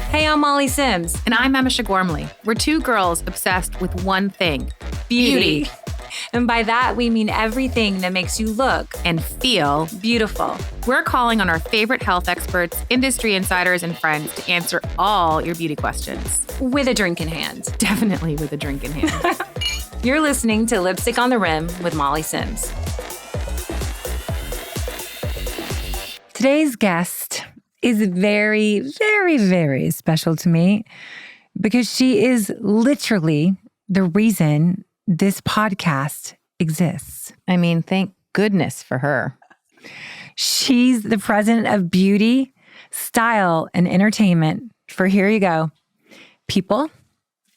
Hey, I'm Molly Sims. And I'm Emese Gormley. We're two girls obsessed with one thing, beauty. And by that, we mean everything that makes you look And feel beautiful. We're calling on our favorite health experts, industry insiders, and friends to answer all your beauty questions. With a drink in hand. Definitely with a drink in hand. You're listening to Lipstick on the Rim with Molly Sims. Today's guest is very, very, very special to me because she is literally the reason this podcast exists. I mean, thank goodness for her. She's the president of beauty, style, and entertainment for, here you go, People,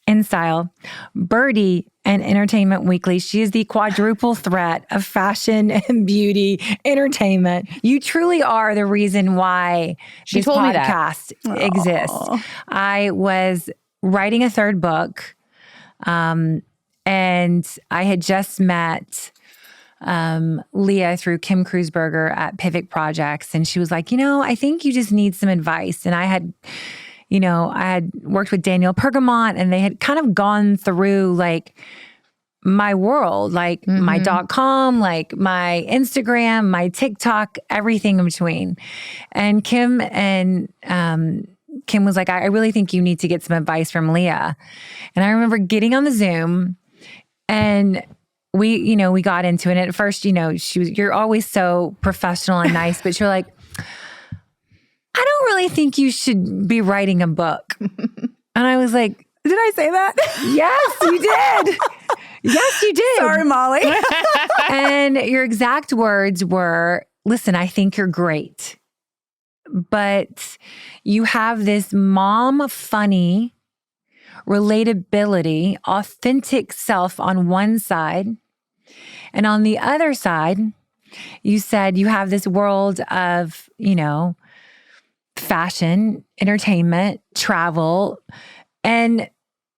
InStyle, Byrdie, and Entertainment Weekly. She is the quadruple threat of fashion and beauty entertainment. You truly are the reason why this podcast exists. I was writing a third book, and I had just met Leah through Kim Kreuzberger at Pivot Projects. And she was like, I think you just need some advice. And I had worked with Daniel Pergamont, and they had kind of gone through like my world, like my .com, like my Instagram, my TikTok, everything in between. And Kim was like, I really think you need to get some advice from Leah. And I remember getting on the Zoom, and we got into it. And at first, you're always so professional and nice, but you're like, I don't really think you should be writing a book. And I was like, did I say that? Yes, you did. Yes, you did. Sorry, Molly. And your exact words were, listen, I think you're great, but you have this mom funny relatability, authentic self on one side. And on the other side, you said you have this world of, fashion, entertainment, travel, and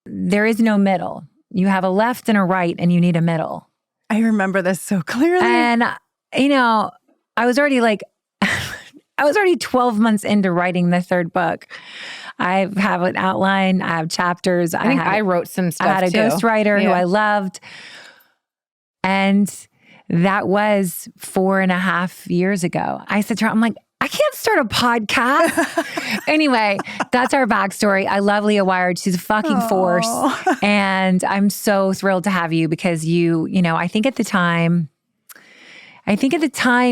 there is no middle. You have a left and a right, and you need a middle. I remember this so clearly. And, I was already 12 months into writing the third book. I have an outline. I have chapters. I think I wrote some stuff I had a too. ghostwriter who I loved. And that was 4.5 years ago. I said to her, I'm like, I can't start a podcast. Anyway, that's our backstory. I love Leah Wyar. She's a fucking force. And I'm so thrilled to have you because I think at the time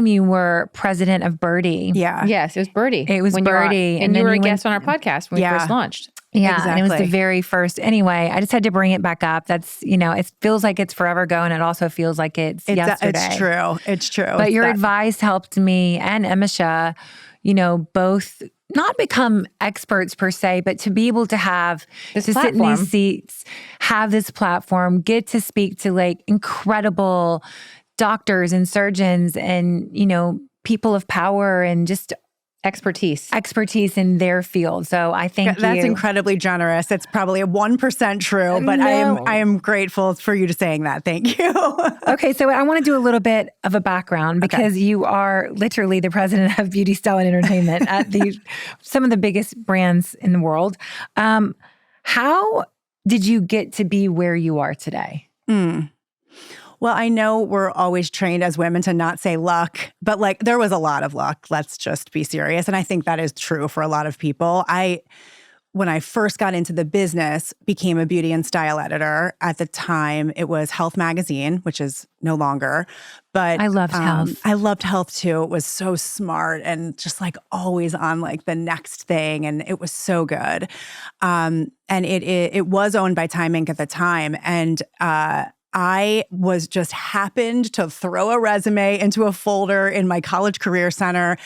you were president of Byrdie. Yeah. Yes, it was Byrdie. It was Byrdie. And you were a guest on our podcast when we first launched. Yeah, exactly. And it was the very first. Anyway, I just had to bring it back up. That's, it feels like it's forever ago, and it also feels like it's yesterday. It's true. It's true. But your advice helped me and Emese, both not become experts per se, but to be able to have this to platform. Sit in these seats, have this platform, get to speak to like incredible doctors and surgeons and, people of power and just expertise in their field. So I thank you. That's incredibly generous. It's probably a 1% true, but I am grateful for you to saying that. Thank you. Okay, so I want to do a little bit of a background because you are literally the president of beauty, style, and entertainment at some of the biggest brands in the world. How did you get to be where you are today? Well, I know we're always trained as women to not say luck, but there was a lot of luck. Let's just be serious. And I think that is true for a lot of people. When I first got into the business, became a beauty and style editor. At the time, it was Health Magazine, which is no longer. But I loved Health. I loved Health too. It was so smart and just always on the next thing. And it was so good. And it was owned by Time Inc. at the time. And I was just happened to throw a resume into a folder in my college career center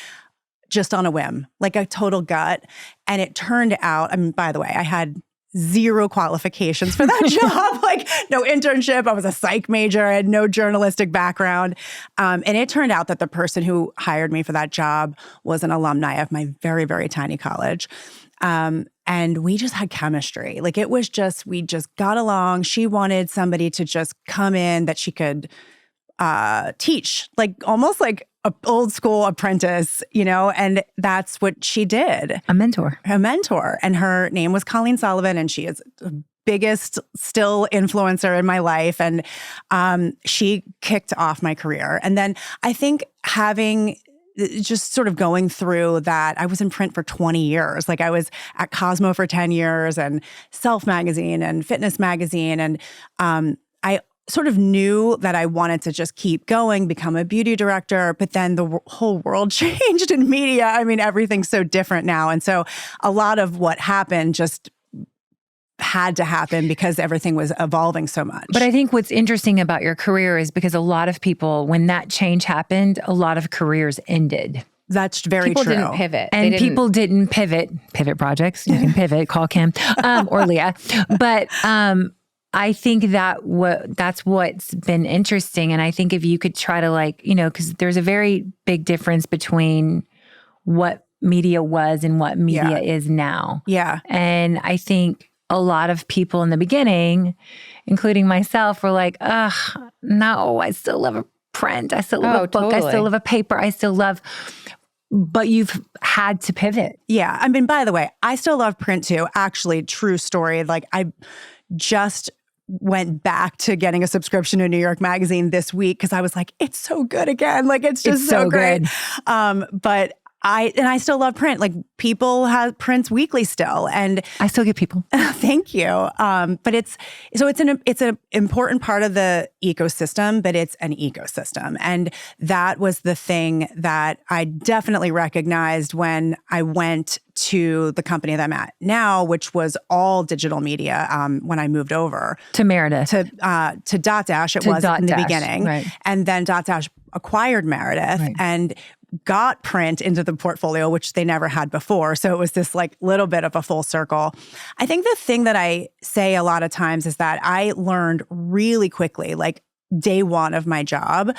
just on a whim, like a total gut. And it turned out, by the way, I had zero qualifications for that job, no internship. I was a psych major. I had no journalistic background. And it turned out that the person who hired me for that job was an alumni of my very, very tiny college. And we just had chemistry. It was just, we just got along. She wanted somebody to just come in that she could teach, like almost like an old school apprentice, and that's what she did. A mentor. And her name was Colleen Sullivan, and she is the biggest still influencer in my life. And she kicked off my career. And then I think having just sort of going through that, I was in print for 20 years. Like I was at Cosmo for 10 years and Self Magazine and Fitness Magazine. And I sort of knew that I wanted to just keep going, become a beauty director, but then the whole world changed in media. I mean, everything's so different now. And so a lot of what happened just had to happen because everything was evolving so much. But I think what's interesting about your career is because a lot of people, when that change happened, a lot of careers ended. That's very People true. didn't pivot. And people didn't pivot projects. You can pivot, call Kim or Leah. But I think that's what's been interesting. And I think if you could try to because there's a very big difference between what media was and what media is now. Yeah. And I think a lot of people in the beginning, including myself, were like, ugh, no, I still love a print. I still love a book. Totally. I still love a paper. I still love, but you've had to pivot. Yeah. I mean, by the way, I still love print too. Actually, true story. Like I just went back to getting a subscription to New York Magazine this week because I was like, it's so good again. Like it's just so great. But I still love print. Like people have prints weekly still, and I still get people. Thank you. But it's an important part of the ecosystem, but it's an ecosystem, and that was the thing that I definitely recognized when I went to the company that I'm at now, which was all digital media. When I moved over to Meredith, to Dotdash, it was in the beginning, right. And then Dotdash acquired Meredith, right. and got print into the portfolio, which they never had before. So it was this like little bit of a full circle. I think the thing that I say a lot of times is that I learned really quickly, like day one of my job,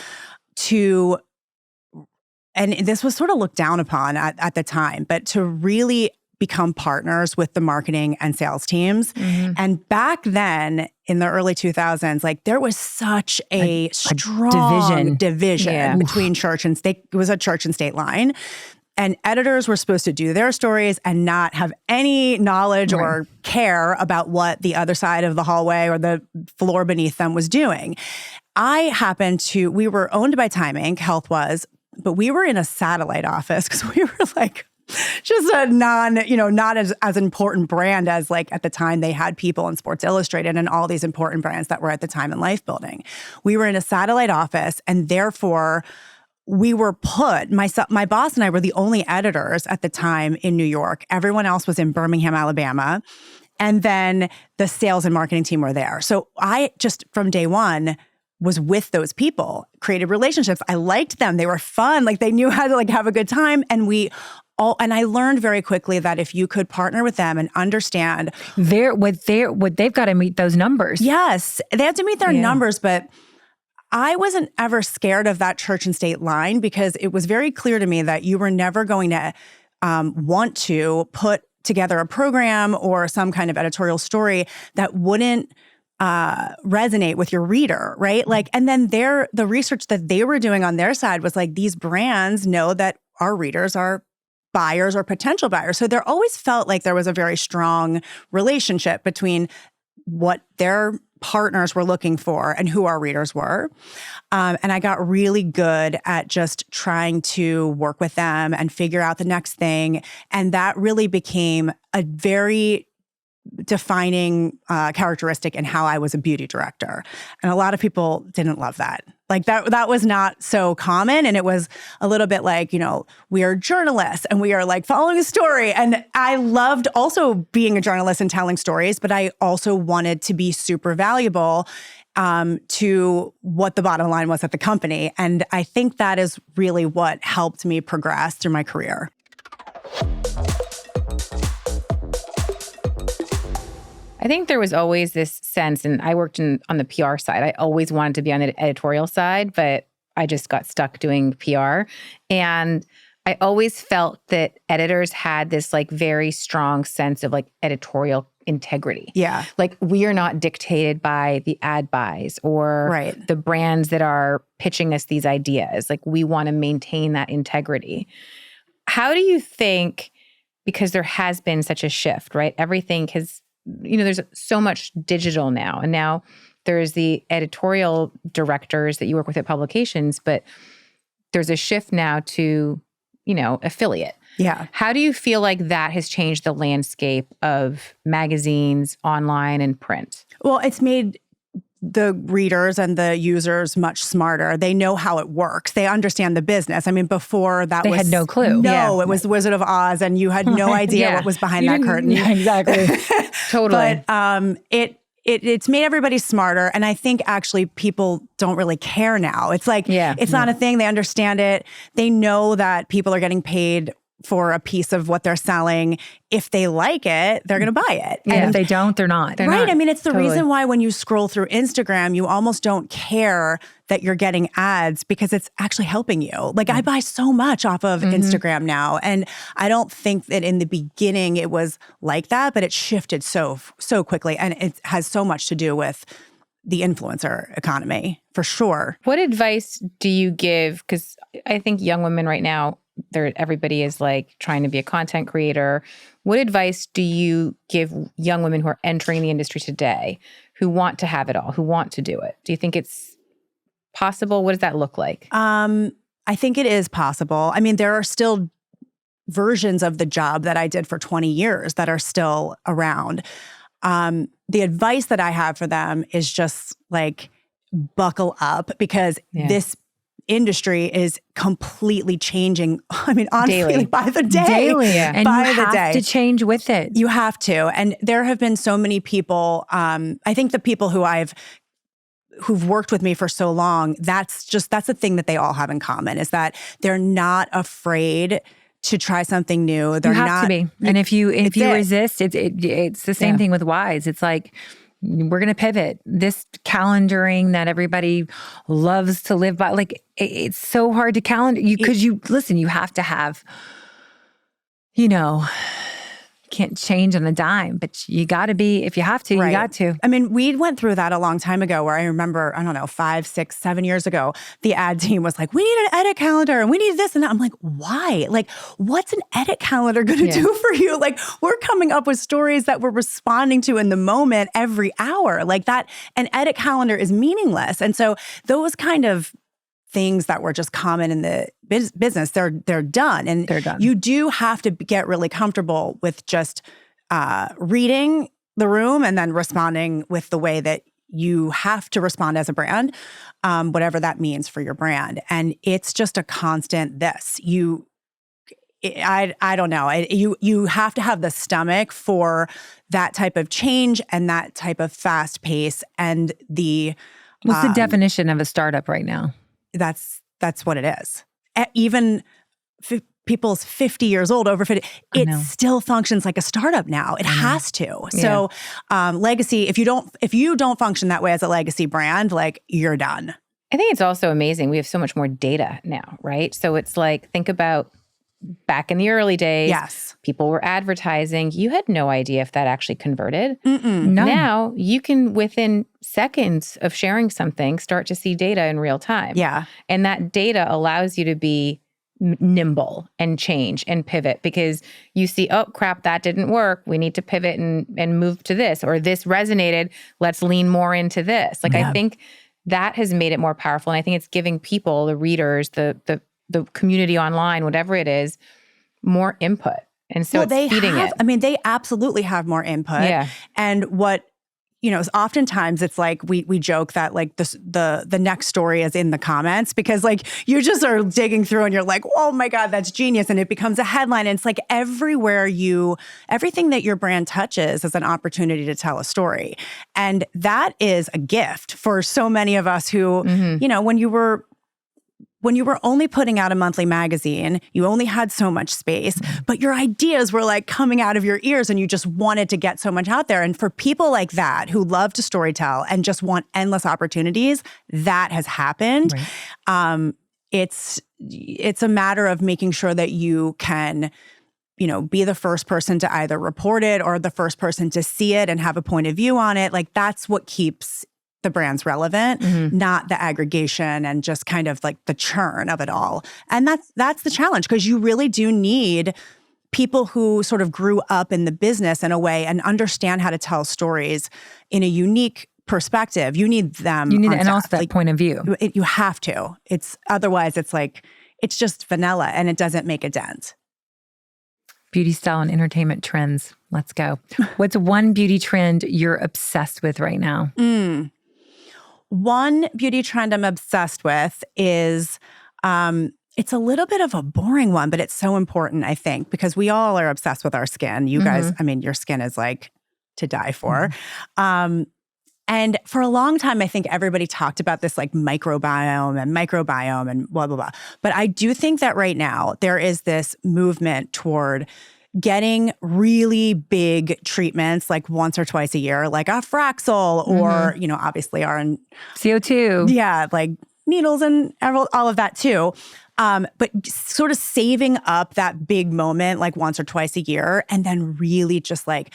and this was sort of looked down upon at the time, but to really become partners with the marketing and sales teams. Mm-hmm. And back then in the early 2000s, like there was such a strong division between church and state. It was a church and state line. And editors were supposed to do their stories and not have any knowledge or care about what the other side of the hallway or the floor beneath them was doing. We were owned by Time Inc., Health was, but we were in a satellite office because we were like, just a not as important brand as like at the time they had People and Sports Illustrated and all these important brands that were at the time in Life Building. We were in a satellite office, and therefore we were my boss and I were the only editors at the time in New York. Everyone else was in Birmingham, Alabama. And then the sales and marketing team were there. So I just from day one was with those people, created relationships. I liked them. They were fun. Like they knew how to like have a good time. And and I learned very quickly that if you could partner with them and understand they've got to meet those numbers. Yes, they have to meet their numbers, but I wasn't ever scared of that church and state line because it was very clear to me that you were never going to want to put together a program or some kind of editorial story that wouldn't resonate with your reader, right? Like, and then the research that they were doing on their side was like, these brands know that our readers are buyers or potential buyers. So there always felt like there was a very strong relationship between what their partners were looking for and who our readers were. And I got really good at just trying to work with them and figure out the next thing. And that really became a very defining characteristic in how I was a beauty director. And a lot of people didn't love that. Like that was not so common. And it was a little bit like, we are journalists and we are like following a story. And I loved also being a journalist and telling stories, but I also wanted to be super valuable to what the bottom line was at the company. And I think that is really what helped me progress through my career. I think there was always this sense, and I worked on the PR side. I always wanted to be on the editorial side, but I just got stuck doing PR. And I always felt that editors had this like very strong sense of like editorial integrity. Yeah. Like we are not dictated by the ad buys or the brands that are pitching us these ideas. Like we want to maintain that integrity. How do you think, because there has been such a shift, right? Everything has, there's so much digital now. And now there's the editorial directors that you work with at publications, but there's a shift now to, affiliate. Yeah. How do you feel like that has changed the landscape of magazines, online, and print? Well, it's made the readers and the users much smarter. They know how it works. They understand the business. I mean, before that they had no clue. No, it was the Wizard of Oz, and you had no idea what was behind that curtain. Yeah, exactly. Totally. But it's made everybody smarter. And I think actually people don't really care now. It's like, it's not a thing. They understand it. They know that people are getting paid for a piece of what they're selling. If they like it, they're going to buy it. Yeah, and if they don't, they're not. I mean, it's the reason why when you scroll through Instagram, you almost don't care that you're getting ads because it's actually helping you. Like I buy so much off of Instagram now. And I don't think that in the beginning it was like that, but it shifted so quickly. And it has so much to do with the influencer economy, for sure. What advice do you give? Because I think young women right now, everybody is like trying to be a content creator. What advice do you give young women who are entering the industry today, who want to have it all, who want to do it? Do you think it's possible? What does that look like? I think it is possible. I mean, there are still versions of the job that I did for 20 years that are still around. The advice that I have for them is just like, buckle up, because this industry is completely changing. I mean, honestly, daily. Like by the day. Daily. Yeah. And by you the have day. to change with it. You have to. And there have been so many people, I think the people who've worked with me for so long, that's the thing that they all have in common, is that they're not afraid to try something new. They're you have not, to be. And if you resist, it's the same thing with Wise. It's like, we're going to pivot. This calendaring that everybody loves to live by, like it's so hard to calendar because you have to have, can't change on a dime, but you got to be, if you have to, you got to. I mean, we went through that a long time ago where I remember, I don't know, 5, 6, 7 years ago, the ad team was like, we need an edit calendar and we need this and that. I'm like, why? Like, what's an edit calendar going to do for you? Like, we're coming up with stories that we're responding to in the moment every hour. Like that, an edit calendar is meaningless. And so those kind of things that were just common in the business, they're done. And they're done. You do have to get really comfortable with just reading the room and then responding with the way that you have to respond as a brand, whatever that means for your brand. And it's just a constant I don't know. You have to have the stomach for that type of change and that type of fast pace and What's the definition of a startup right now? That's what it is. Even people's 50 years old, over 50, it still functions like a startup now. It has to. So legacy, if you don't function that way as a legacy brand, like you're done. I think it's also amazing. We have so much more data now, right? So it's like, think about back in the early days, people were advertising. You had no idea if that actually converted. No. Now you can, within seconds of sharing something, start to see data in real time. Yeah. And that data allows you to be nimble and change and pivot, because you see, oh crap, that didn't work. We need to pivot and move to this, or this resonated. Let's lean more into this. Like, I think that has made it more powerful. And I think it's giving people, the readers, the community online, whatever it is, more input. And so it's feeding it. I mean, they absolutely have more input. Yeah. And what, oftentimes it's like we joke that like the next story is in the comments, because like you just are digging through and you're like, oh my God, that's genius. And it becomes a headline. And it's like everything that your brand touches is an opportunity to tell a story. And that is a gift for so many of us who, when you were only putting out a monthly magazine, you only had so much space, but your ideas were like coming out of your ears and you just wanted to get so much out there. And for people like that who love to storytell and just want endless opportunities, that has happened. Right. It's a matter of making sure that you can be the first person to either report it or the first person to see it and have a point of view on it. Like that's what keeps the brands relevant, not the aggregation and just kind of like the churn of it all. And that's the challenge, because you really do need people who sort of grew up in the business in a way and understand how to tell stories in a unique perspective. You need them. You need and also that point of view. You have to. Otherwise it's like, it's just vanilla and it doesn't make a dent. Beauty, style, and entertainment trends. Let's go. What's one beauty trend you're obsessed with right now? One beauty trend I'm obsessed with is, it's a little bit of a boring one, but it's so important, I think, because we all are obsessed with our skin. You guys, I mean, your skin is like to die for. And for a long time, I think everybody talked about this like microbiome and blah, blah, blah. But I do think that right now there is this movement toward getting really big treatments like once or twice a year, like a Fraxel or, obviously our CO2. Yeah, like needles and all of that too. But sort of saving up that big moment like once or twice a year and then really just like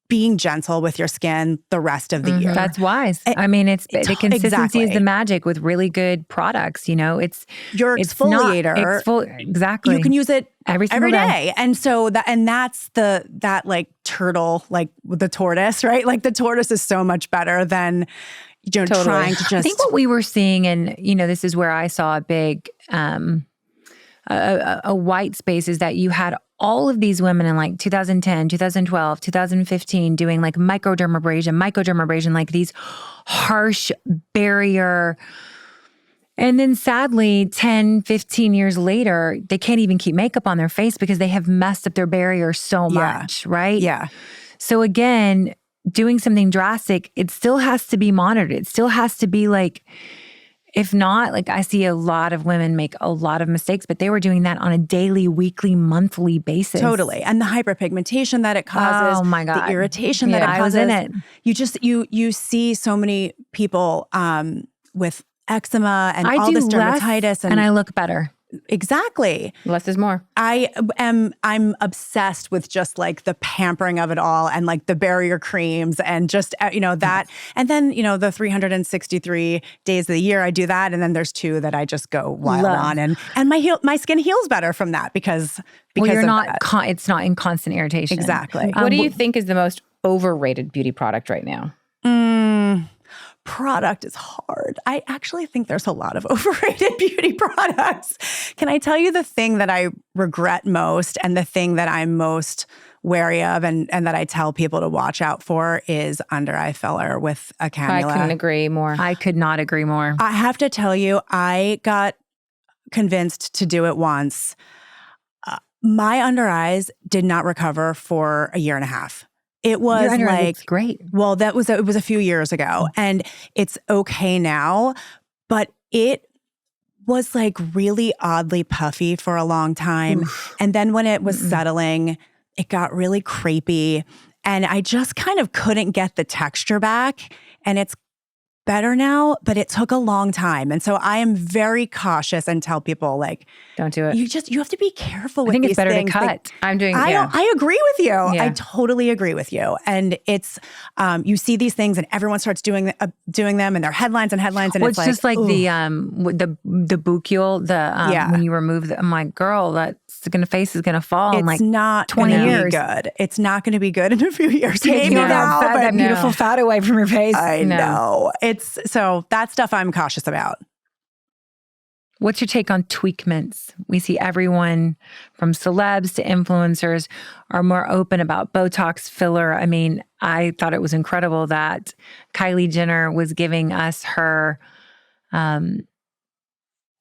being gentle with your skin the rest of the year. That's wise. I mean, the consistency is the magic with really good products. It's your exfoliator. Exactly. You can use it every day. And so that's that like turtle, like the tortoise, right? Like the tortoise is so much better than totally. Trying to just. I think what we were seeing, and this is where I saw a big a white space, is that you had all of these women in like 2010, 2012, 2015 doing like microdermabrasion, like these harsh barrier. And then sadly, 10, 15 years later, they can't even keep makeup on their face because they have messed up their barrier so much, right? Yeah. So again, doing something drastic, it still has to be monitored. It still has to be like, if not, like I see a lot of women make a lot of mistakes, but they were doing that on a daily, weekly, monthly basis. Totally. And the hyperpigmentation that it causes. Oh my God. The irritation that it causes. I was in it. You see so many people with eczema and all this dermatitis. And I look better. Exactly. Less is more. I'm obsessed with just like the pampering of it all and like the barrier creams and just, that. And then, the 363 days of the year I do that. And then there's 2 that I just go wild on. And my skin heals better from that because you're of not, that. It's not in constant irritation. Exactly. What do you think is the most overrated beauty product right now? Product is hard. I actually think there's a lot of overrated beauty products. Can I tell you the thing that I regret most and the thing that I'm most wary of and that I tell people to watch out for is under eye filler with a cannula. I couldn't agree more. I could not agree more. I have to tell you, I got convinced to do it once. My under eyes did not recover for a year and a half. It was like great. Well, it was a few years ago, and it's okay now, but it was like really oddly puffy for a long time. Oof. And then when it was settling, it got really crepey, and I just kind of couldn't get the texture back. And it's better now, but it took a long time. And so I am very cautious and tell people like, don't do it. You have to be careful with these things. I think it's better things. To cut. Like, I agree with you. Yeah. I totally agree with you. And it's, you see these things and everyone starts doing them and they're headlines and headlines. And it's just like the bucule, when you remove I'm like, girl, face is going to fall in like not 20 years. Good. It's not going to be good in a few years. Maybe now, that beautiful fat away from your face. I know. So that stuff I'm cautious about. What's your take on tweakments? We see everyone from celebs to influencers are more open about Botox filler. I mean, I thought it was incredible that Kylie Jenner was giving us her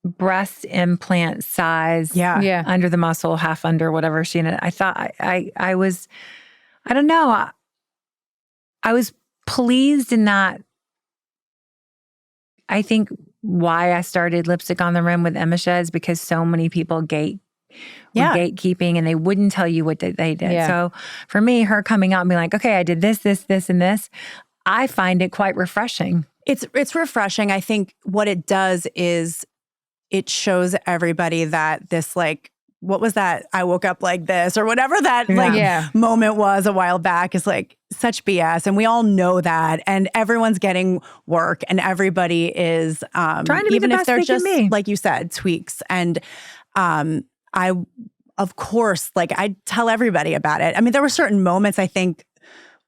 breast implant size under the muscle, half under, whatever she ended. I thought I was, I don't know. I was pleased in that. I think why I started Lipstick on the Rim with Emese is because so many people gatekeeping and they wouldn't tell you what they did. Yeah. So for me, her coming out and being like, okay, I did this, this, this, and this, I find it quite refreshing. It's refreshing. I think what it does is it shows everybody that this like what was that? I woke up like this or whatever that moment was a while back is like such BS. And we all know that. And everyone's getting work and everybody is trying to be even the if best they're they just, can be. like you said, tweaks. And I, of course, like I tell everybody about it. I mean, there were certain moments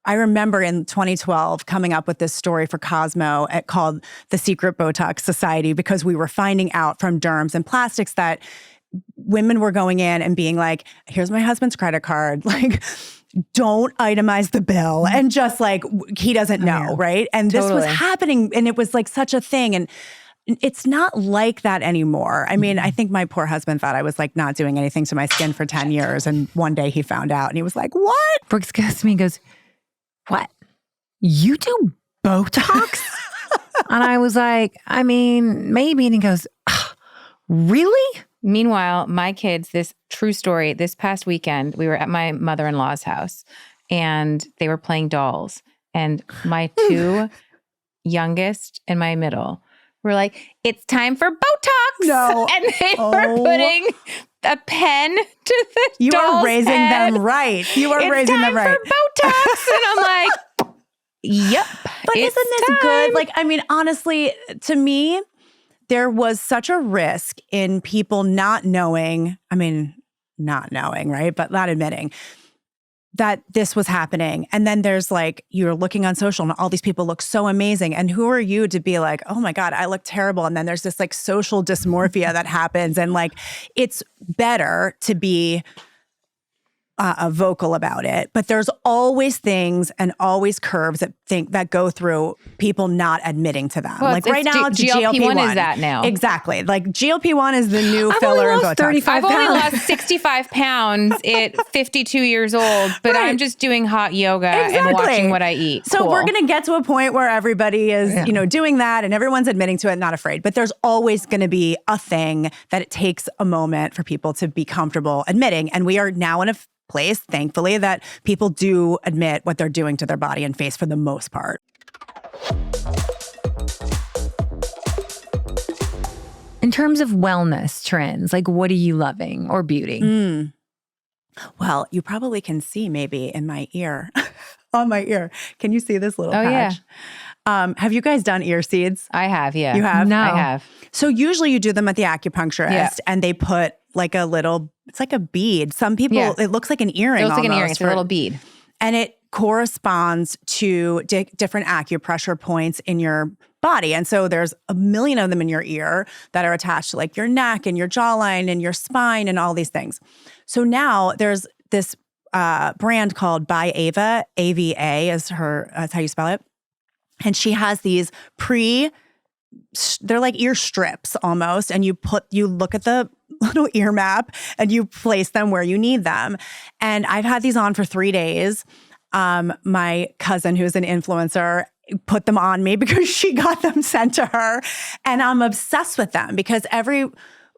I remember in 2012 coming up with this story for Cosmo called The Secret Botox Society, because we were finding out from derms and plastics that women were going in and being like, here's my husband's credit card. Like, don't itemize the bill. And just like, he doesn't know, right? And this was happening and it was like such a thing. And it's not like that anymore. I mean, I think my poor husband thought I was like not doing anything to my skin for 10 years. And one day he found out and he was like, what? Brooks goes to me and goes, what? You do Botox? And I was like, I mean, maybe. And he goes, really? Meanwhile, my kids, this true story, this past weekend, we were at my mother-in-law's house and they were playing dolls. And my two youngest and my middle were like, it's time for Botox. No. And they were putting a pen to the You doll's are raising head. them right. You are raising them right. It's time for Botox. And I'm like, yep. But isn't this good? Like, I mean, honestly, to me, there was such a risk in people not knowing, right? But not admitting that this was happening. And then there's like, you're looking on social and all these people look so amazing. And who are you to be like, oh my God, I look terrible. And then there's this like social dysmorphia that happens. And like, it's better to be vocal about it, but there's always things and always curves that go through people not admitting to them. Well, like right now, it's GLP-1 is that now. Exactly. Like GLP-1 is the new filler and Botox. 35 I've only lost 65 pounds at 52 years old, but I'm just doing hot yoga and watching what I eat. So we're going to get to a point where everybody is, doing that and everyone's admitting to it, not afraid. But there's always going to be a thing that it takes a moment for people to be comfortable admitting. And we are now in a place, thankfully, that people do admit what they're doing to their body and face for the most part. In terms of wellness trends, like what are you loving or beauty? Well, you probably can see maybe in my ear, on my ear. Can you see this little patch? Yeah. Have you guys done ear seeds? I have, yeah. You have? No. I have. So usually you do them at the acupuncturist and they put like a little, it's like a bead. Some people, it looks like an earring. It looks like an almost earring. It's a little bead. And it corresponds to different acupressure points in your body. And so there's a million of them in your ear that are attached to like your neck and your jawline and your spine and all these things. So now there's this brand called By Ava, AVA is that's how you spell it. And she has these they're like ear strips almost. And you look at the little ear map and you place them where you need them. And I've had these on for 3 days. My cousin, who's an influencer, put them on me because she got them sent to her. And I'm obsessed with them because every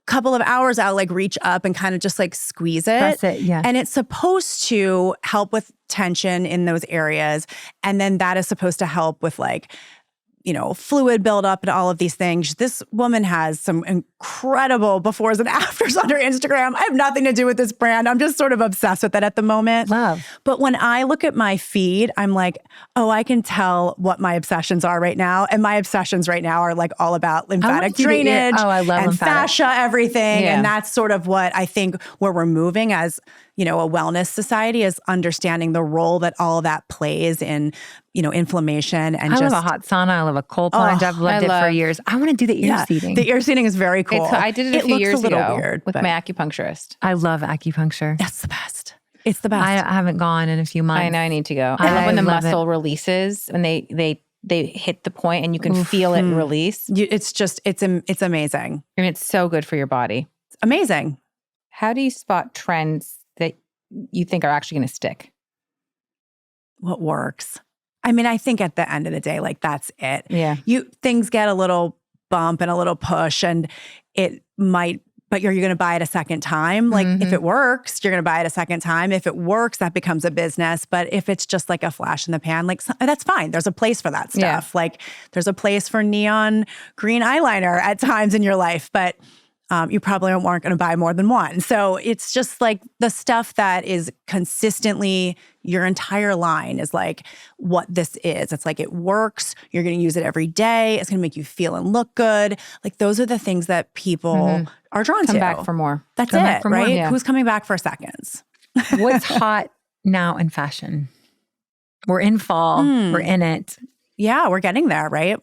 couple of hours I'll like reach up and kind of just like squeeze it. Press it, yeah. And it's supposed to help with tension in those areas. And then that is supposed to help with like, fluid buildup and all of these things. This woman has some incredible befores and afters on her Instagram. I have nothing to do with this brand. I'm just sort of obsessed with it at the moment. Love. But when I look at my feed, I'm like, oh, I can tell what my obsessions are right now. And my obsessions right now are like all about lymphatic drainage. I love and lymphatic. fascia, everything. Yeah. And that's sort of what I think where we're moving as, a wellness society is understanding the role that all of that plays in, inflammation and I love a hot sauna. I love a cold plunge. I've loved it for years. I want to do the ear seeding. The ear seeding is very cool. I did it a few years ago weird, with my acupuncturist. I love acupuncture. That's the best. It's the best. I haven't gone in a few months. I know I need to go. I love when the muscle releases and they hit the point and you can feel it release. It's amazing. And it's so good for your body. It's amazing. How do you spot trends that you think are actually going to stick? What works? I mean, I think at the end of the day, like that's it. Yeah. Things get a little bump and a little push and it might, but you're going to buy it a second time. Like if it works, you're going to buy it a second time. If it works, that becomes a business. But if it's just like a flash in the pan, like that's fine. There's a place for that stuff. Yeah. Like there's a place for neon green eyeliner at times in your life. But you probably aren't going to buy more than one. So it's just like the stuff that is consistently your entire line is like what this is. It's like it works. You're going to use it every day. It's going to make you feel and look good. Like those are the things that people are drawn to. Come back for more. That's Come it, back for more. right? Yeah. Who's coming back for seconds? What's hot now in fashion? We're in fall. We're in it. Yeah, we're getting there, right?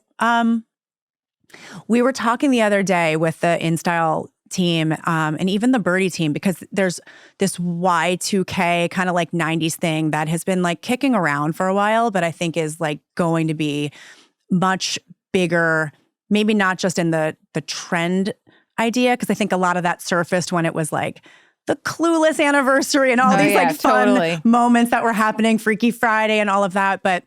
We were talking the other day with the InStyle team and even the Byrdie team, because there's this Y2K kind of like 90s thing that has been like kicking around for a while, but I think is like going to be much bigger, maybe not just in the trend idea, because I think a lot of that surfaced when it was like the Clueless anniversary and all these like fun moments that were happening, Freaky Friday and all of that. But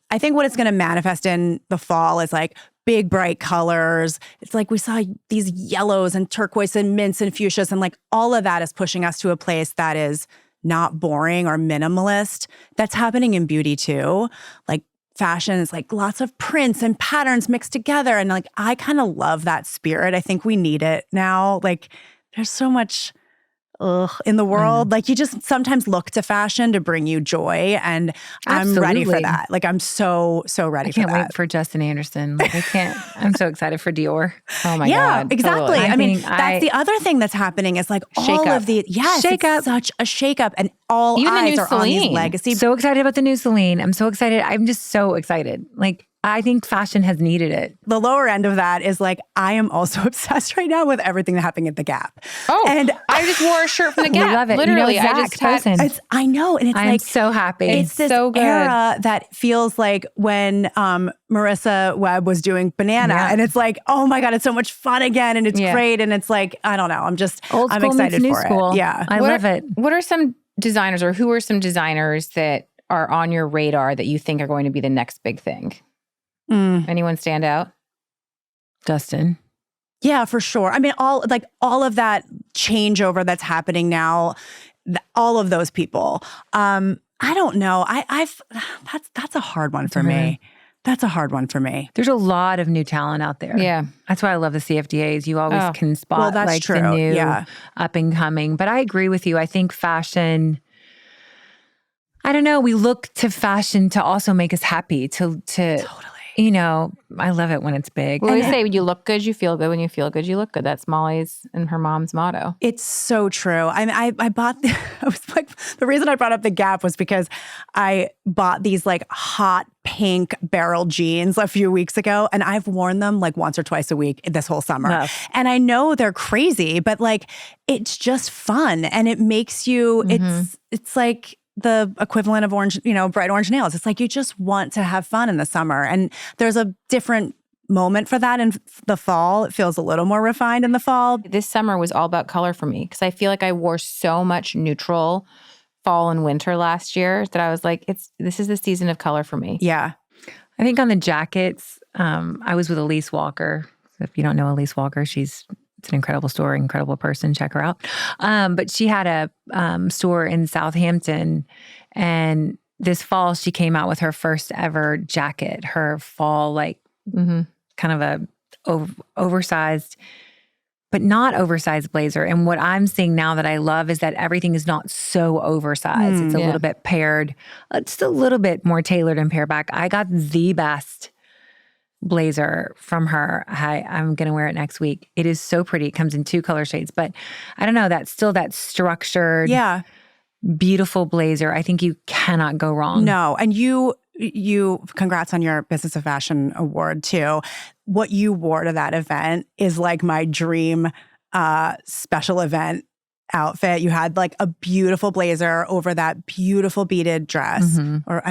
I think what it's going to manifest in the fall is like big, bright colors. It's like we saw these yellows and turquoise and mints and fuchsias, and like all of that is pushing us to a place that is not boring or minimalist. That's happening in beauty too. Like fashion is like lots of prints and patterns mixed together. And like, I kind of love that spirit. I think we need it now. Like there's so much in the world. Like you just sometimes look to fashion to bring you joy. And I'm ready for that. Like I'm so ready for that. I can't wait for Justin Anderson. Like I can't, I'm so excited for Dior. Oh my God. Yeah, exactly. Totally. I mean, that's the other thing that's happening is like all of the, it's such a shakeup, and all Even the eyes new are on these Celine. legacy. So excited about the new Celine. I'm so excited. I'm just so excited. Like I think fashion has needed it. The lower end of that is like, I am also obsessed right now with everything that's happening at the Gap. Oh, and I just wore a shirt from the Gap. We love it. Literally, you know, I Zach just had, Posen. I know. And it's I'm like, so happy. it's this so good. era that feels like when Marissa Webb was doing Banana. Yeah. And it's like, oh my God, it's so much fun again. And it's great. And it's like, I don't know. I'm excited new for school. it. Yeah. I love it. What are some designers, or who are some designers that are on your radar that you think are going to be the next big thing? Anyone stand out? Justin. Yeah, for sure. I mean, all of that changeover that's happening now, all of those people. I don't know. That's a hard one for me. That's a hard one for me. There's a lot of new talent out there. Yeah. That's why I love the CFDAs. You always can spot that's like true. the new Yeah. up and coming. But I agree with you. I think fashion, I don't know, we look to fashion to also make us happy, to Totally. You know, I love it when it's big. Well, we say when you look good, you feel good. When you feel good, you look good. That's Molly's and her mom's motto. It's so true. I mean, I bought, I was like, the reason I brought up the Gap was because I bought these like hot pink barrel jeans a few weeks ago, and I've worn them like once or twice a week this whole summer. Wow. And I know they're crazy, but like, it's just fun. And it makes you, it's like the equivalent of orange, bright orange nails. It's like you just want to have fun in the summer. And there's a different moment for that in the fall. It feels a little more refined in the fall. This summer was all about color for me because I feel like I wore so much neutral fall and winter last year that I was like, this is the season of color for me. Yeah. I think on the jackets, I was with Elise Walker. So if you don't know Elise Walker, it's an incredible store, incredible person. Check her out. But she had a store in Southampton, and this fall she came out with her first ever jacket, her fall kind of a oversized, but not oversized blazer. And what I'm seeing now that I love is that everything is not so oversized. It's a little bit paired, just a little bit more tailored and pared back. I got the best blazer from her. I'm going to wear it next week. It is so pretty. It comes in 2 color shades, but I don't know, that's still that structured, beautiful blazer. I think you cannot go wrong. No. And you congrats on your Business of Fashion award too. What you wore to that event is like my dream special event outfit. You had like a beautiful blazer over that beautiful beaded dress. Or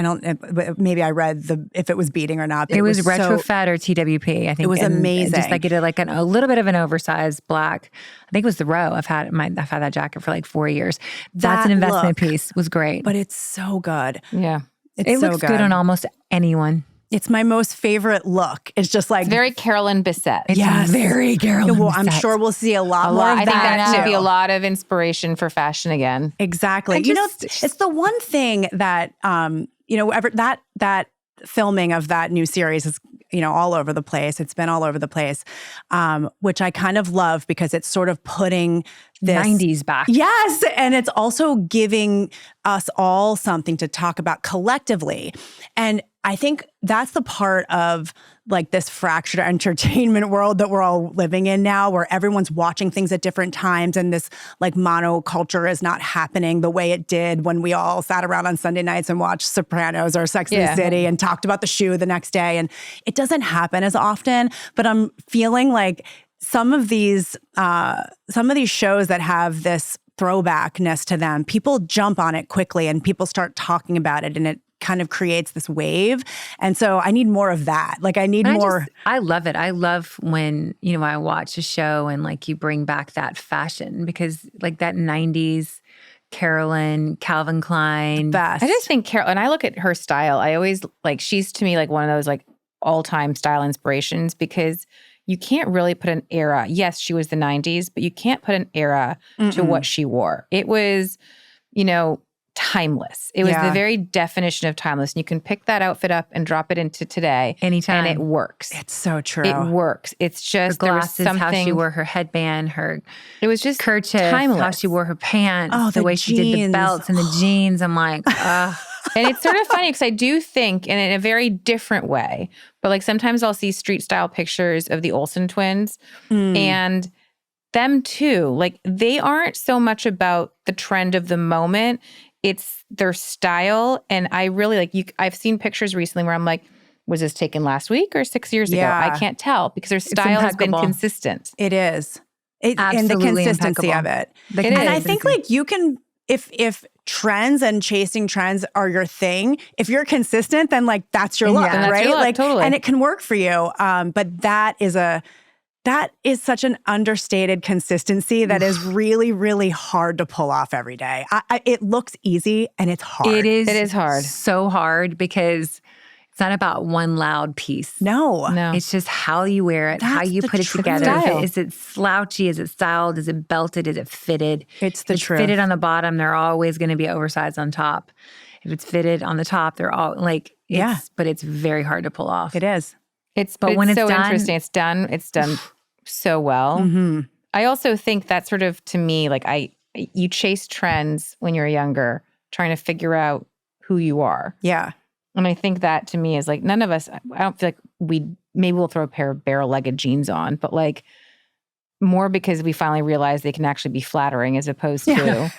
maybe I read if it was beading or not. It was retrofed or TWP. I think it was amazing. Just like it did like a little bit of an oversized black. I think it was the Row. I've had that jacket for like 4 years. That's an investment piece. It was great. But it's so good. Yeah. It looks good on almost anyone. It's my most favorite look. It's just like very Carolyn Bessette. It's very Carolyn Well, Bessette. I'm sure we'll see a lot more of that. I think that should too. be a lot of inspiration for fashion again. Exactly. It's the one thing that that filming of that new series is all over the place. It's been all over the place, which I kind of love because it's sort of putting this 90s back. Yes. And it's also giving us all something to talk about collectively. And I think that's the part of like this fractured entertainment world that we're all living in now, where everyone's watching things at different times, and this like monoculture is not happening the way it did when we all sat around on Sunday nights and watched Sopranos or Sex and the City and talked about the shoe the next day. And it doesn't happen as often, but I'm feeling like some of these shows that have this throwbackness to them, people jump on it quickly and people start talking about it, and it kind of creates this wave. And so I need more of that. Like I need more. I love it. I love when, I watch a show and like you bring back that fashion, because like that 90s Carolyn, Calvin Klein. Best. I just think Carolyn, I look at her style, I always like, she's to me like one of those like all-time style inspirations, because you can't really put an era. Yes, she was the 90s, but you can't put an era to what she wore. It was, timeless. It was the very definition of timeless. And you can pick that outfit up and drop it into today. Anytime. And it works. It's so true. It works. It's just her glasses, there was something, how she wore her headband, it was just kerchief, timeless. how she wore her pants, the way she did the belts and the jeans. I'm like, ugh. And it's sort of funny because I do think, and in a very different way, but like sometimes I'll see street style pictures of the Olsen twins and them too. Like they aren't so much about the trend of the moment. It's their style. And I really I've seen pictures recently where I'm like, was this taken last week or 6 years ago? I can't tell because their style has been consistent. It is. Absolutely and the consistency impeccable. of it. And I think like you can, if trends and chasing trends are your thing, if you're consistent, then like that's your look, right? Your look, like totally. And it can work for you. But that is such an understated consistency that is really, really hard to pull off every day. It looks easy and it's hard. It is hard. So hard because it's not about one loud piece. No. It's just how you wear it, how you put it together. Is it slouchy? Is it styled? Is it belted? Is it fitted? It's the truth. Fitted on the bottom, they're always going to be oversized on top. If it's fitted on the top, they're all like, but it's very hard to pull off. It is. But when it's so done, interesting. It's done so well. Mm-hmm. I also think that sort of, to me, like you chase trends when you're younger, trying to figure out who you are. Yeah. And I think that to me is like, none of us, I don't feel like maybe we'll throw a pair of barrel-legged jeans on, but like more because we finally realized they can actually be flattering as opposed to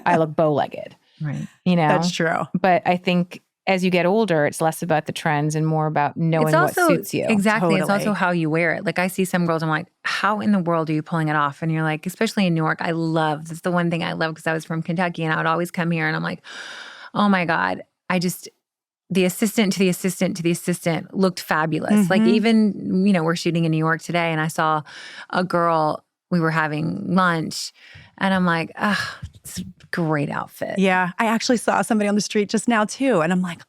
I look bow-legged. Right. That's true. But I think as you get older, it's less about the trends and more about knowing what suits you. Exactly. Totally. It's also how you wear it. Like I see some girls, I'm like, how in the world are you pulling it off? And you're like, especially in New York, that's the one thing I love because I was from Kentucky and I would always come here and I'm like, oh my God, the assistant to the assistant to the assistant looked fabulous. Mm-hmm. Like even, we're shooting in New York today and I saw a girl, we were having lunch and I'm like, it's a great outfit. Yeah. I actually saw somebody on the street just now too. And I'm like,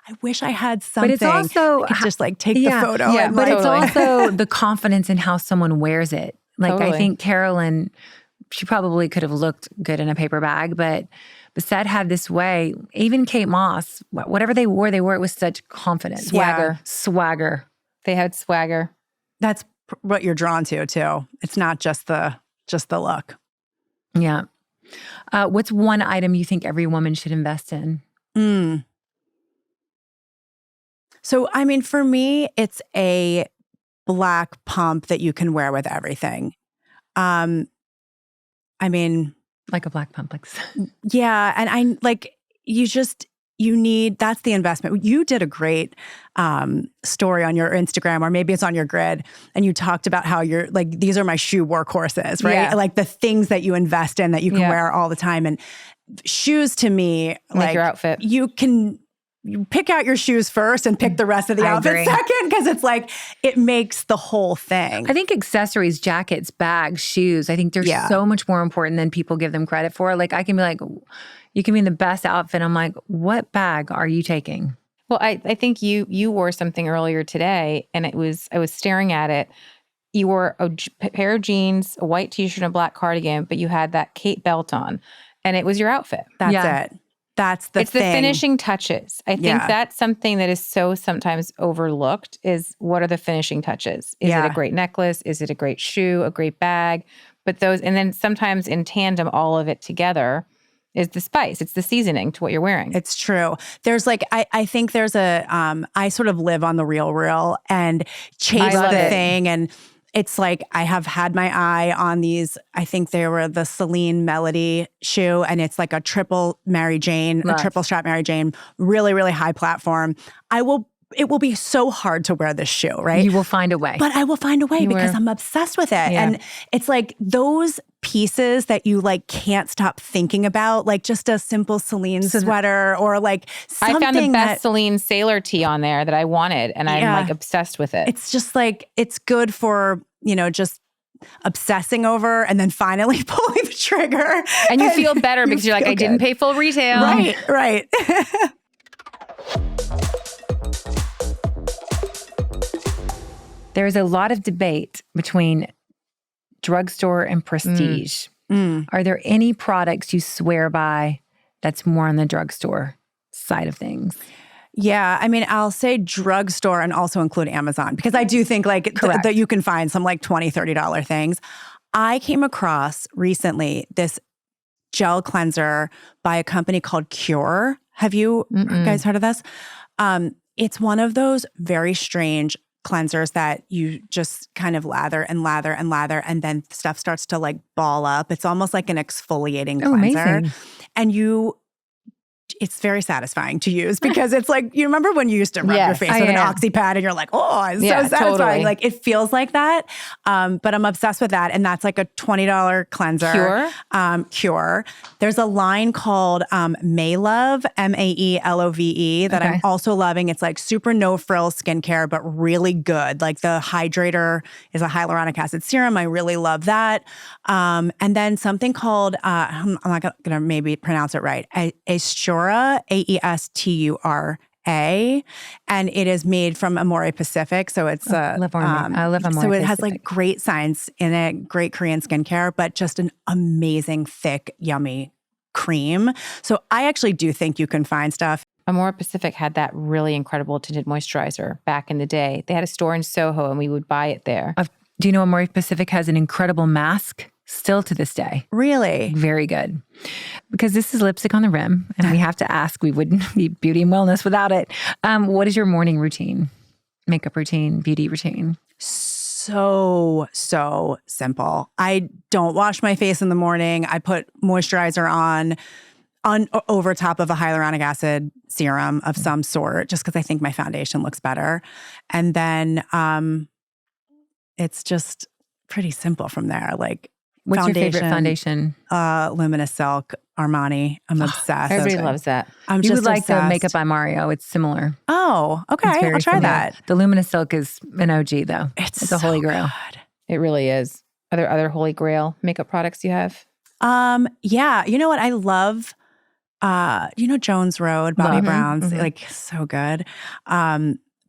I wish I had something. But it's also I could just like take the photo. Yeah, and but it's totally. also the confidence in how someone wears it. Like Totally. I think Carolyn, she probably could have looked good in a paper bag, but Bissette had this way, even Kate Moss, whatever they wore it with such confidence. Swagger. They had swagger. That's what you're drawn to too. It's not just the look. Yeah. What's one item you think every woman should invest in? So, I mean, for me, it's a black pump that you can wear with everything. I mean, like a black pump, like yeah, and I like that's the investment. You did a great story on your Instagram, or maybe it's on your grid, and you talked about how you're like, these are my shoe workhorses, right? Yeah. Like the things that you invest in that you can wear all the time. And shoes to me, Make your outfit. You pick out your shoes first and pick the rest of the outfit second, because it's like, it makes the whole thing. I think accessories, jackets, bags, shoes, I think they're so much more important than people give them credit for. Like I can be like, you can be in the best outfit. I'm like, what bag are you taking? Well, I think you wore something earlier today and I was staring at it. You wore a pair of jeans, a white t-shirt, and a black cardigan, but you had that Kate belt on and it was your outfit. That's it. That's the it's thing. the finishing touches. I think that's something that is so sometimes overlooked is what are the finishing touches? Is it a great necklace? Is it a great shoe, a great bag? But those, and then sometimes in tandem, all of it together is the spice. It's the seasoning to what you're wearing. It's true. There's like, I think there's I sort of live on the real and chase the thing. And it's like, I have had my eye on these, I think they were the Celine Melody shoe, and it's like a triple Mary Jane, a triple strap Mary Jane, really, really high platform. It will be so hard to wear this shoe, right? You will find a way. But I will find a way because I'm obsessed with it. Yeah. And it's like those pieces that you like can't stop thinking about, like just a simple Celine sweater or like something. I found the best Celine sailor tee on there that I wanted, and I'm like obsessed with it. It's just like, it's good for, just obsessing over and then finally pulling the trigger. And you feel better because you're like, I didn't pay full retail. Right. There's a lot of debate between drugstore and prestige. Are there any products you swear by that's more on the drugstore side of things? Yeah, I mean, I'll say drugstore and also include Amazon because I do think like that you can find some like $20, $30 things. I came across recently this gel cleanser by a company called Cure. Have you guys heard of this? It's one of those very strange cleansers that you just kind of lather and lather and lather, and then stuff starts to like ball up. It's almost like an exfoliating cleanser. Amazing. And it's very satisfying to use because it's like, you remember when you used to rub your face with an oxy pad and you're like, oh, it's so satisfying. Totally. Like it feels like that. But I'm obsessed with that. And that's like a $20 cleanser. Cure? Cure. There's a line called Maelove, Maelove, that I'm also loving. It's like super no-frills skincare, but really good. Like the hydrator is a hyaluronic acid serum. I really love that. And then something called, I'm not going to maybe pronounce it right, Aestura, Aestura, and it is made from Amore Pacific. So it's I love Amore so it has Pacific. like great science in it, great Korean skincare, but just an amazing, thick, yummy cream. So I actually do think you can find stuff. Amore Pacific had that really incredible tinted moisturizer back in the day. They had a store in Soho and we would buy it there. Do you know Amore Pacific has an incredible mask still to this day? Really? Very good. Because this is Lipstick on the Rim, and we have to ask, we wouldn't be beauty and wellness without it. What is your morning routine? Makeup routine, beauty routine? So simple. I don't wash my face in the morning. I put moisturizer on over top of a hyaluronic acid serum of some sort, just because I think my foundation looks better. And then it's just pretty simple from there. Like, what's your favorite foundation? Luminous Silk, Armani. I'm obsessed. Everybody loves that. You would like the Makeup by Mario. It's similar. Oh, okay. I'll try that. The Luminous Silk is an OG though. It's a holy grail. Good. It really is. Are there other holy grail makeup products you have? Yeah. You know what? I love, Jones Road, Bobbi Brown's, like so good.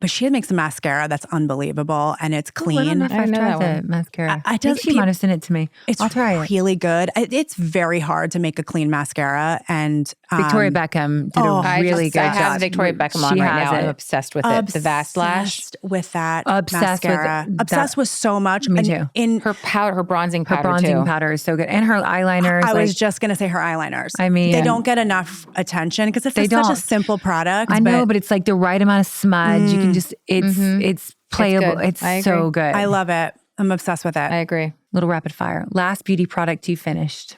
But she makes a mascara that's unbelievable and it's clean. I don't know if I've tried the mascara. I think she might have sent it to me. I'll try it. It's really good. It's very hard to make a clean mascara. And Victoria Beckham did a really good job. I have Victoria Beckham on right now. I'm obsessed with it. The Vast Lash. Obsessed with that obsessed mascara. Obsessed with so much. Me too. In her powder, her bronzing powder powder is so good. And her eyeliners. I was just going to say her eyeliners. I mean, they don't get enough attention because it's such a simple product. I know, but it's like the right amount of smudge. You can just, it's playable. It's so good. I love it. I'm obsessed with it. I agree. Little rapid fire. Last beauty product you finished?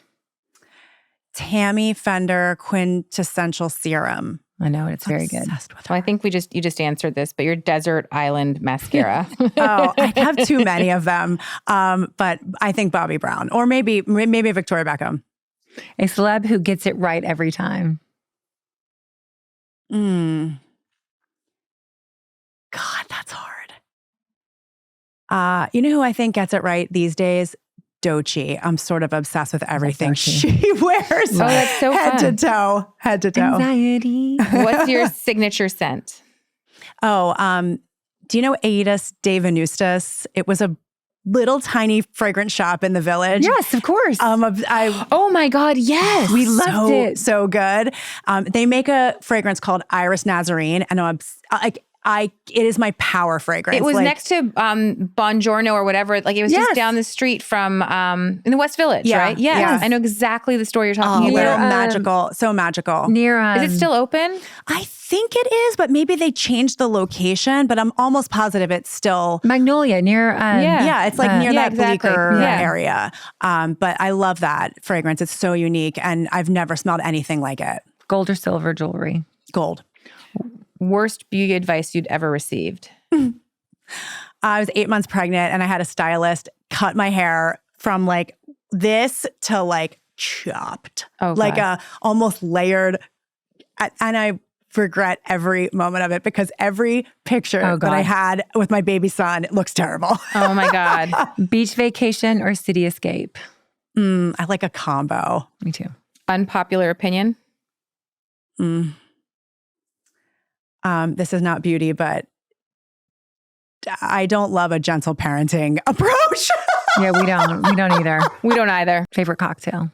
Tammy Fender Quintessential Serum. I know, it's very good. Well, I think you just answered this, but your Desert Island mascara. I have too many of them. But I think Bobbi Brown or maybe Victoria Beckham. A celeb who gets it right every time. God, that's hard. You know who I think gets it right these days? Doechii. I'm sort of obsessed with everything she wears. Oh, that's so head fun. to toe. Head to toe. Anxiety. What's your signature scent? Oh, do you know Aedes de Venustus? It was a little tiny fragrance shop in the Village. Yes, of course. Oh my God, yes. We loved it. So good. They make a fragrance called Iris Nazarene, and it is my power fragrance. It was next to Buongiorno or whatever. Like it was just down the street from in the West Village, right? Yes. I know exactly the store you're talking about. Magical, so magical. Near is it still open? I think it is, but maybe they changed the location. But I'm almost positive it's still Magnolia near. It's like near that exactly. Bleecker area. But I love that fragrance. It's so unique, and I've never smelled anything like it. Gold or silver jewelry? Gold. Worst beauty advice you'd ever received? I was 8 months pregnant, and I had a stylist cut my hair from like this to like chopped, like a almost layered. And I regret every moment of it because every picture that I had with my baby son looks terrible. Oh my God. Beach vacation or city escape? I like a combo. Me too. Unpopular opinion? This is not beauty, but I don't love a gentle parenting approach. Yeah, we don't. We don't either. We don't either. Favorite cocktail?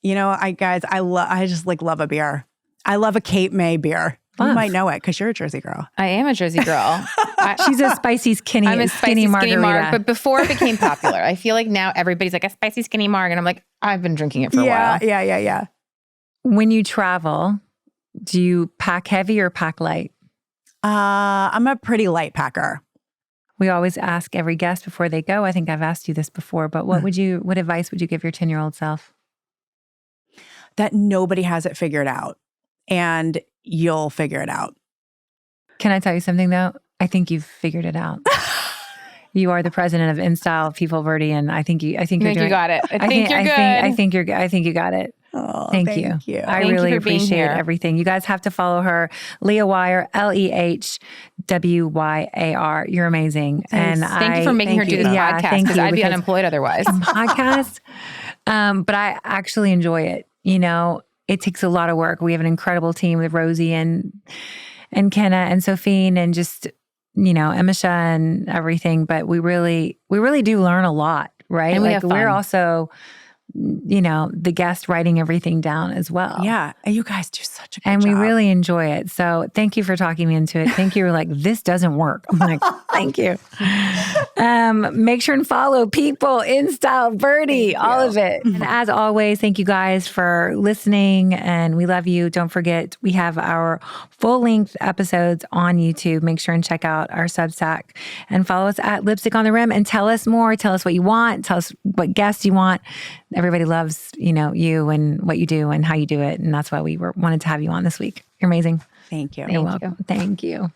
You know, I just like love a beer. I love a Cape May beer. You might know it because you're a Jersey girl. I am a Jersey girl. She's a spicy skinny. I'm a skinny margarita. But before it became popular, I feel like now everybody's like a spicy skinny marg, and I'm like, I've been drinking it for a while. Yeah. When you travel, do you pack heavy or pack light? I'm a pretty light packer. We always ask every guest before they go. I think I've asked you this before, but what advice would you give your 10-year-old self? That nobody has it figured out, and you'll figure it out. Can I tell you something though? I think you've figured it out. You are the president of InStyle People Byrdie, and I think you got it. I think you're good. I think you got it. Oh, thank you. I really appreciate everything. You guys have to follow her, Leah Wyar, LEHWYAR. You're amazing. Thanks. And thank you for making her do this podcast because I'd be unemployed otherwise. Podcast, but I actually enjoy it. You know, it takes a lot of work. We have an incredible team with Rosie and Kenna and Sophine and just, you know, Emese and everything. But we really do learn a lot, right? And we have fun. We're also, you know, the guest writing everything down as well. Yeah. And you guys do such a good job. And we really enjoy it. So thank you for talking me into it. Thank you. We're like, this doesn't work. I'm like, thank you. Make sure and follow People, InStyle, Byrdie, all of it. And as always, thank you guys for listening, and we love you. Don't forget, we have our full-length episodes on YouTube. Make sure and check out our Substack and follow us at Lipstick on the Rim, and tell us more. Tell us what you want. Tell us what guests you want. Everybody loves, you know, you and what you do and how you do it. And that's why we wanted to have you on this week. You're amazing. Thank you. You're welcome. Thank you.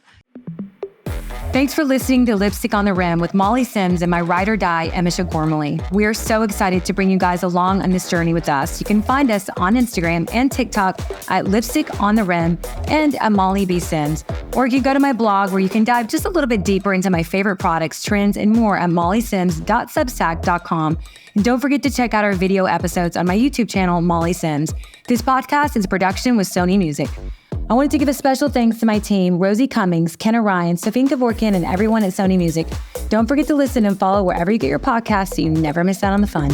Thanks for listening to Lipstick on the Rim with Molly Sims and my ride or die, Emese Gormley. We are so excited to bring you guys along on this journey with us. You can find us on Instagram and TikTok at Lipstick on the Rim and at Molly B. Sims. Or you can go to my blog where you can dive just a little bit deeper into my favorite products, trends, and more at mollysims.substack.com. And don't forget to check out our video episodes on my YouTube channel, Molly Sims. This podcast is a production with Sony Music. I wanted to give a special thanks to my team, Rosie Cummings, Kenna Ryan, Sophine Kevorkian, and everyone at Sony Music. Don't forget to listen and follow wherever you get your podcasts so you never miss out on the fun.